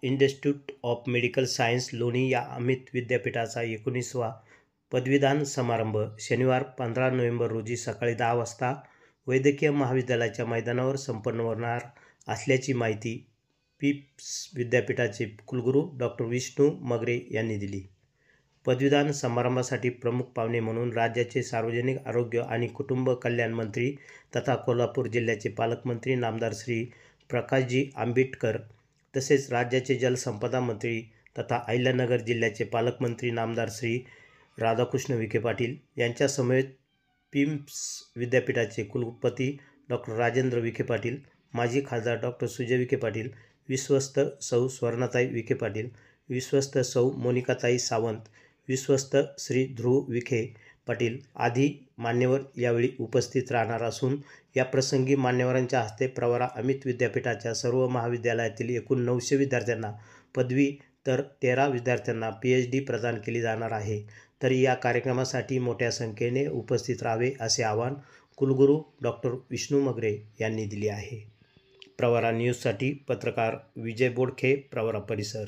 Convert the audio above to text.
Institute of medical science लोणी या अमित विद्यापीठाचा 19वा पदवीदान समारंभ शनिवार 15 नोव्हेंबर रोजी सकाळी 10 वाजता वैद्यकीय महाविद्यालयाच्या मैदानावर संपन्न होणार असल्याची माहिती पिप्स विद्यापीठाचे कुलगुरू डॉक्टर विष्णू मगरे यांनी दिली. पदवीदान समारंभासाठी प्रमुख पाहुणे म्हणून राज्याचे सार्वजनिक आरोग्य आणि कुटुंब कल्याण मंत्री तथा कोल्हापूर जिल्ह्याचे पालकमंत्री नामदार श्री प्रकाशजी आंबेडकर तसेच राज्याचे जलसंपदा मंत्री तथा अहिल्यानगर जिल्ह्याचे पालकमंत्री नामदार श्री राधाकृष्ण विखे पाटील यांच्यासमवेत पिम्स विद्यापीठाचे कुलपती डॉक्टर राजेंद्र विखे पाटील, माजी खासदार डॉक्टर सुजय विखे पाटील, विश्वस्त सौ स्वर्णाताई विखे पाटील, विश्वस्त सौ मोनिकाताई सावंत, विश्वस्त श्री ध्रुव विखे पाटील आदी मान्यवर यावेळी उपस्थित राहणार असून या प्रसंगी मान्यवरांच्या हस्ते प्रवरा अमित विद्यापीठाच्या सर्व महाविद्यालयातील एकूण 900 विद्यार्थ्यांना पदवी तर 13 विद्यार्थ्यांना PhD प्रदान केली जाणार आहे. तरी या कार्यक्रमासाठी मोठ्या संख्येने उपस्थित राहावे असे आवाहन कुलगुरू डॉक्टर विष्णू मगरे यांनी दिले आहे. प्रवरा न्यूजसाठी पत्रकार विजय बोडखे, प्रवरा परिसर.